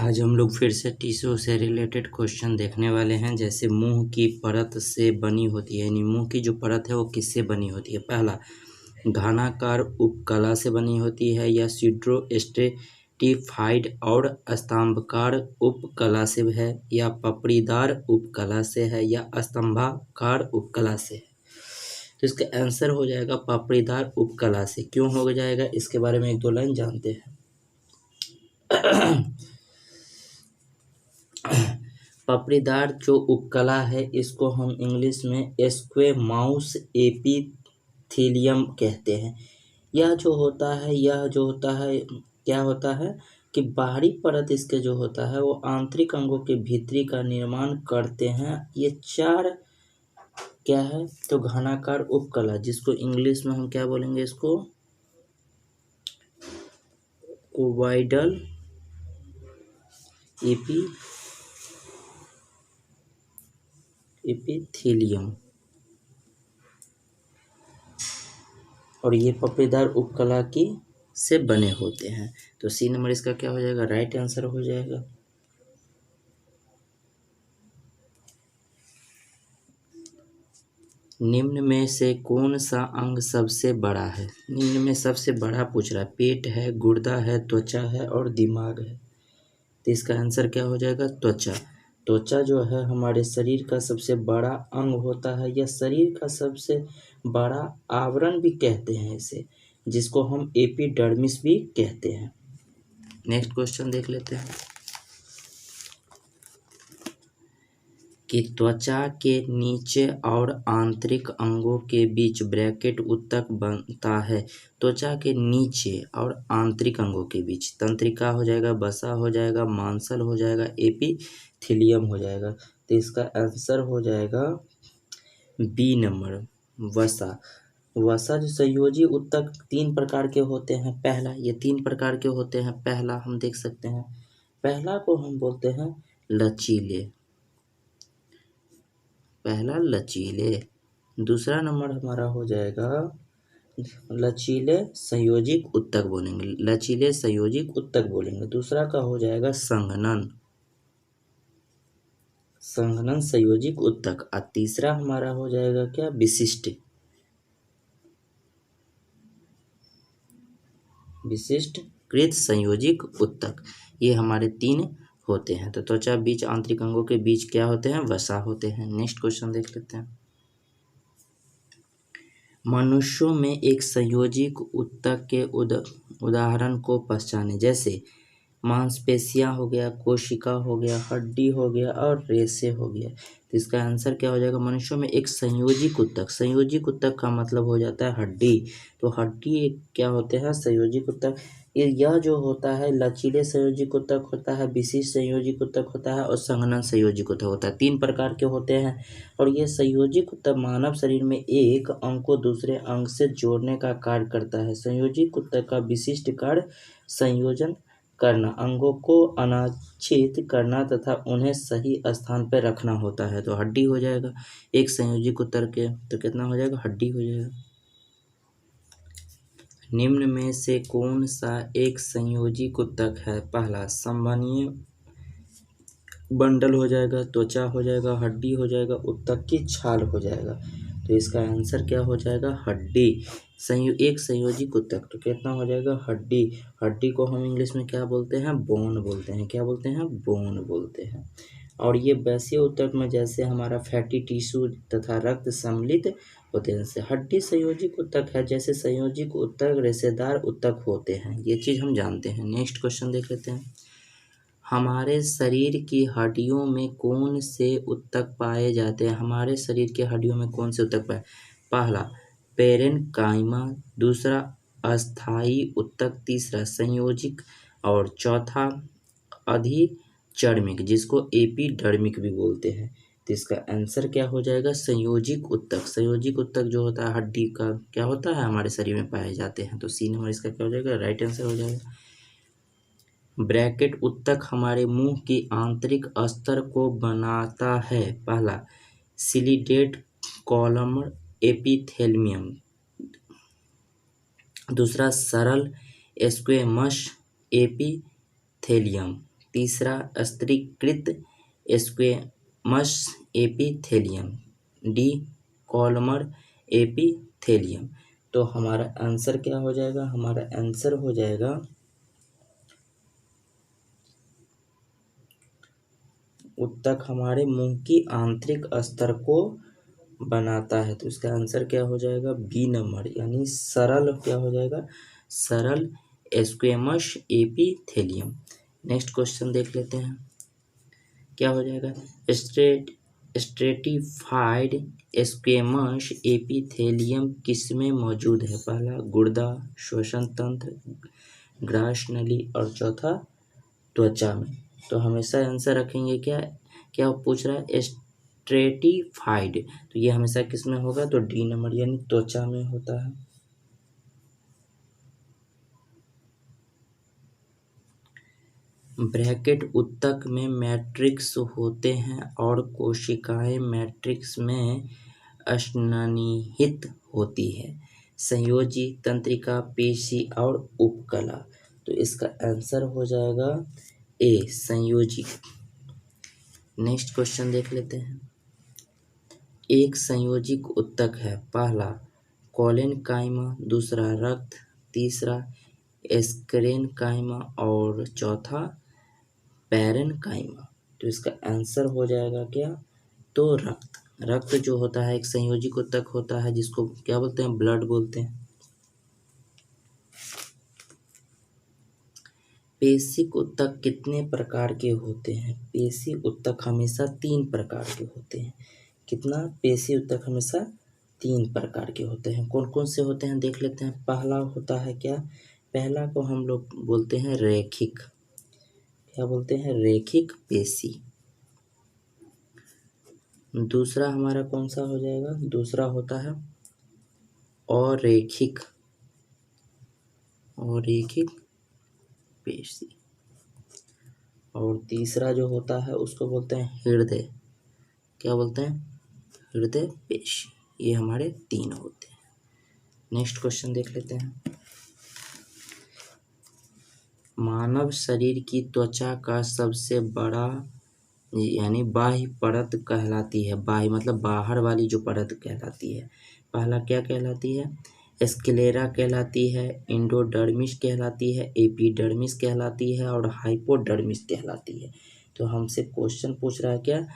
आज हम लोग फिर से टिश्यू से रिलेटेड क्वेश्चन देखने वाले हैं। जैसे मुंह की परत से बनी होती है, यानी मुंह की जो परत है वो किससे बनी होती है। पहला, घनाकार उपकला से बनी होती है या सीड्रो स्ट्रेटिफाइड और स्तंभाकार उपकला से है, या पपड़ीदार उपकला से है, या स्तंभाकार उपकला से है। तो इसका आंसर हो जाएगा पपड़ीदार उपकला से। क्यों हो जाएगा इसके बारे में एक दो लाइन जानते हैं। पपड़ीदार जो उपकला है इसको हम इंग्लिश में स्क्वेमाउस एपिथेलियम कहते हैं। यह जो होता है क्या होता है कि बाहरी परत इसके जो होता है वो आंतरिक अंगों के भीतरी का निर्माण करते हैं। ये चार क्या है तो घनाकार उपकला, जिसको इंग्लिश में हम क्या बोलेंगे, इसको कोवाइडल एपिथेलियम, और ये पपड़ीदार उपकला की से बने होते हैं। तो सी नंबर इसका क्या हो जाएगा, राइट आंसर हो जाएगा। निम्न में से कौन सा अंग सबसे बड़ा है। निम्न में सबसे बड़ा पूछ रहा है। पेट है, गुर्दा है, त्वचा है और दिमाग है। तो इसका आंसर क्या हो जाएगा, त्वचा। त्वचा जो है हमारे शरीर का सबसे बड़ा अंग होता है, या शरीर का सबसे बड़ा आवरण भी कहते हैं इसे, जिसको हम एपिडर्मिस भी कहते हैं। नेक्स्ट क्वेश्चन देख लेते हैं कि त्वचा के नीचे और आंतरिक अंगों के बीच ब्रैकेट उत्तक बनता है। त्वचा के नीचे और आंतरिक अंगों के बीच तंत्रिका हो जाएगा, वसा हो जाएगा, मांसल हो जाएगा, एपिथेलियम हो जाएगा। तो इसका आंसर हो जाएगा बी नंबर, वसा। वसा जो संयोजी उत्तक तीन प्रकार के होते हैं। पहला, ये तीन प्रकार के होते हैं। पहला हम देख सकते हैं, पहला को हम बोलते हैं लचीले, पहला लचीले। दूसरा नंबर हमारा हो जाएगा लचीले संयोजिक उत्तक बोलेंगे, लचीले संयोजिक उत्तक बोलेंगे। दूसरा का हो जाएगा संघनन, संघनन संयोजिक उत्तक। और तीसरा हमारा हो जाएगा क्या, विशिष्ट, विशिष्टकृत संयोजिक उत्तक। ये हमारे तीन होते हैं। तो त्वचा बीच आंतरिक अंगों के बीच क्या होते हैं, वसा होते हैं। नेक्स्ट क्वेश्चन देख लेते हैं। मनुष्यों में एक संयोजिक उत्तक के उदाहरण को पहचाने। जैसे मांसपेशियां हो गया, कोशिका हो गया, हड्डी हो गया और रेशे हो गया। तो इसका आंसर क्या हो जाएगा, मनुष्यों में एक संयोजिक उत्तक। संयोजिक उत्तक का मतलब हो जाता है हड्डी। तो हड्डी क्या होते हैं, संयोजिक उत्तक। यह जो होता है लचीले संयोजिक उत्तक होता है, विशिष्ट संयोजिक उत्तक होता है और संघनन संयोजिक उत्तक होता है। तीन प्रकार के होते हैं। और ये संयोजिक उत्तक मानव शरीर में एक अंग को दूसरे अंग से जोड़ने का कार्य करता है। संयोजिक उत्तक का विशिष्ट कार्य संयोजन करना, अंगों को अनाच्छादित करना तथा उन्हें सही स्थान पर रखना होता है। तो हड्डी हो जाएगा एक संयोजिक उत्तक के, तो कितना हो जाएगा, हड्डी हो जाएगा। निम्न में से कौन सा एक संयोजिक उत्तक है। पहला, संवहनीय बंडल हो जाएगा, त्वचा हो जाएगा, हड्डी हो जाएगा, उत्तक की छाल हो जाएगा। तो इसका आंसर क्या हो जाएगा, हड्डी। एक संयोजिक उत्तक तो कितना हो जाएगा, हड्डी। हड्डी को हम इंग्लिश में क्या बोलते हैं, बोन बोलते हैं। क्या बोलते हैं, बोन बोलते हैं। और ये वैसे उत्तक में जैसे हमारा फैटी टिश्यू तथा रक्त सम्मिलित होते हैं। हड्डी संयोजिक उत्तक है, जैसे संयोजिक उत्तक रेशेदार उत्तक होते हैं। ये चीज़ हम जानते हैं। नेक्स्ट क्वेश्चन देख लेते हैं। हमारे शरीर की हड्डियों में कौन से उत्तक पाए जाते हैं। हमारे शरीर के हड्डियों में कौन से उत्तक पाए। पहला, पेरेन्काइमा, दूसरा अस्थायी उत्तक, तीसरा संयोजिक और चौथा अधिचर्मिक, जिसको एपिडर्मिक भी बोलते हैं। तो इसका आंसर क्या हो जाएगा, संयोजिक उत्तक। संयोजिक उत्तक जो होता है हड्डी का क्या होता है, हमारे शरीर में पाए जाते हैं। तो सी नंबर इसका क्या हो जाएगा, राइट आंसर हो जाएगा। ब्रैकेट उत्तक हमारे मुंह की आंतरिक स्तर को बनाता है। पहला, सिलिडेट कॉलम एपिथेलियम, दूसरा सरल स्क्वेमस एपिथेलियम, तीसरा स्तरीकृत squamous epithelium, D columnar epithelium. तो हमारा आंसर क्या हो जाएगा? हमारा आंसर हो जाएगा उत्तक हमारे मुंह की आंतरिक स्तर को बनाता है। तो इसका आंसर क्या हो जाएगा? बी नंबर, यानी सरल क्या हो जाएगा? सरल स्क्वेमस एपिथेलियम। नेक्स्ट क्वेश्चन देख लेते हैं, क्या हो जाएगा? स्ट्रेटिफाइड स्क्वेमस एपिथेलियम किसमें मौजूद है? पहला गुर्दा, श्वसन तंत्र, ग्रास नली और चौथा त्वचा में। तो हमेशा आंसर रखेंगे क्या? क्या पूछ रहा है? स्ट्रेटिफाइड, तो ये हमेशा किस में होगा? तो डी नंबर, यानी त्वचा में होता है। ब्रैकेट उत्तक में मैट्रिक्स होते हैं और कोशिकाएं मैट्रिक्स में स्नानिहित होती है। संयोजी, तंत्रिका, पेशी और उपकला। तो इसका आंसर हो जाएगा ए, संयोजी। नेक्स्ट क्वेश्चन देख लेते हैं। एक संयोजिक उत्तक है, पहला कोलेनकाइमा, दूसरा रक्त, तीसरा स्क्लेरेनकाइमा और चौथा पैरेनकाइमा। तो इसका आंसर हो जाएगा क्या? तो रक्त। रक्त जो होता है एक संयोजिक उत्तक होता है, जिसको क्या बोलते हैं? ब्लड बोलते हैं। पेशिक उत्तक कितने प्रकार के होते हैं? पेशी उत्तक हमेशा 3 प्रकार के होते हैं। कितना? पेशी उत्तक हमेशा 3 प्रकार के होते हैं। कौन कौन से होते हैं देख लेते हैं। पहला होता है क्या? पहला को हम लोग बोलते हैं रैखिक। क्या बोलते हैं? रैखिक पेशी। दूसरा हमारा कौन सा हो जाएगा? दूसरा होता है अरैखिक, अरैखिक पेशी। और तीसरा जो होता है उसको बोलते हैं हृदय। क्या बोलते हैं? हृदय पेशी। ये हमारे 3 होते हैं। नेक्स्ट क्वेश्चन देख लेते हैं। मानव शरीर की त्वचा का सबसे बड़ा यानी बाह्य परत कहलाती है। बाह्य मतलब बाहर वाली जो परत कहलाती है। पहला क्या कहलाती है? स्क्लेरा कहलाती है, एंडोडर्मिस कहलाती है, एपिडर्मिस कहलाती है और हाइपोडर्मिस कहलाती है। तो हमसे क्वेश्चन पूछ रहा है क्या?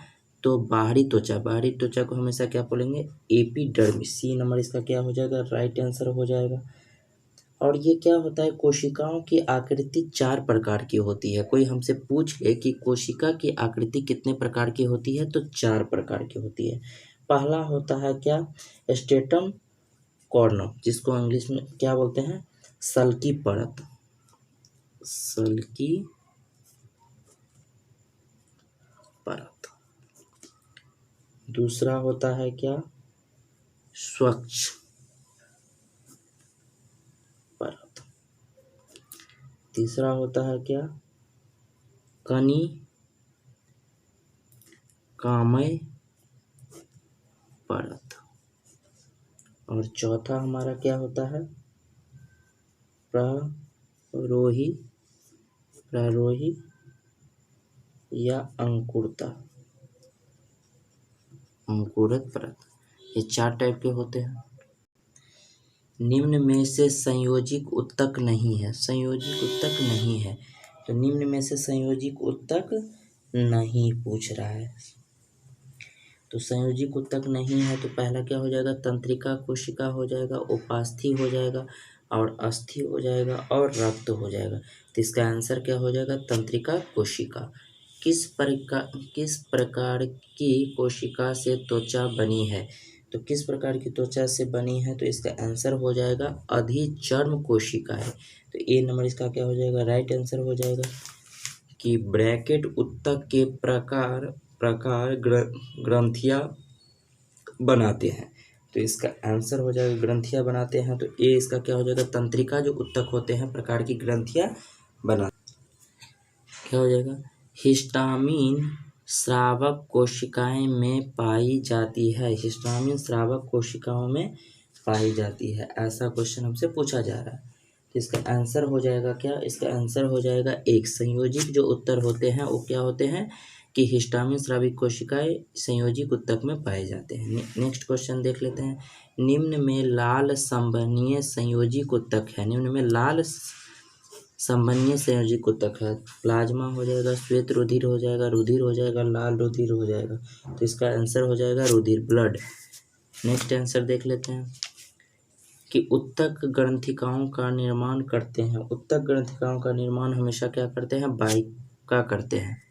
तो बाहरी त्वचा, बाहरी त्वचा को हमेशा क्या बोलेंगे? एपिडर्मिस। सी नंबर इसका क्या हो जाएगा? राइट आंसर हो जाएगा। और ये क्या होता है? कोशिकाओं की आकृति 4 प्रकार की होती है। कोई हमसे पूछ ले कि कोशिका की आकृति कितने प्रकार की होती है, तो 4 प्रकार की होती है। पहला होता है क्या? स्ट्रेटम कॉर्नम, जिसको इंग्लिश में क्या बोलते हैं? सल्की परत, सल्की परत। दूसरा होता है क्या? स्वच्छ परत। तीसरा होता है क्या? कनिकामय परत। और चौथा हमारा क्या होता है? प्रारोही, प्रारोही या अंकुरता, अंकुरत परत। ये 4 टाइप के होते हैं। निम्न में से संयोजिक उत्तक नहीं है। संयोजिक उत्तक नहीं है, तो निम्न में से संयोजिक उत्तक नहीं पूछ रहा है। तो संयोजिक उत्तक नहीं है, तो पहला क्या हो जाएगा? तंत्रिका कोशिका हो जाएगा, उपास्थि हो जाएगा और अस्थि हो जाएगा और रक्त हो जाएगा। तो इसका आंसर क्या हो जाएगा? तंत्रिका कोशिका। किस प्रकार की कोशिका से त्वचा बनी है? तो किस प्रकार की त्वचा से बनी है? तो इसका आंसर हो जाएगा अधिचर्म कोशिका है। तो ए नंबर इसका क्या हो जाएगा? राइट आंसर हो जाएगा कि ब्रैकेट उत्तक के प्रकार ग्रंथियां बनाते हैं। तो इसका आंसर हो जाएगा ग्रंथियां बनाते हैं। तो ए इसका क्या हो जाएगा? तंत्रिका जो उत्तक होते हैं प्रकार की ग्रंथियां बना। क्या हो जाएगा? हिस्टामिन स्रावक कोशिकाएं में पाई जाती है। हिस्टामिन स्रावक कोशिकाओं में पाई जाती है, ऐसा क्वेश्चन हमसे पूछा जा रहा है। इसका आंसर हो जाएगा क्या, इसका आंसर हो जाएगा एक। संयोजिक जो उत्तर होते हैं वो क्या होते हैं कि हिस्टामिन स्रावित कोशिकाएं संयोजिक उत्तक में पाए जाते हैं। नेक्स्ट क्वेश्चन देख लेते हैं। निम्न में लाल संवहनीय संयोजिक उत्तक है, निम्न में लाल संवहनीय संयोजिक उत्तक है। प्लाज्मा हो जाएगा, श्वेत रुधिर हो जाएगा, रुधिर हो जाएगा, लाल रुधिर हो जाएगा। तो इसका आंसर हो जाएगा रुधिर, ब्लड। नेक्स्ट आंसर देख लेते हैं कि उत्तक ग्रंथिकाओं का निर्माण करते हैं। उत्तक ग्रंथिकाओं का निर्माण हमेशा क्या करते हैं, वाहिका करते हैं।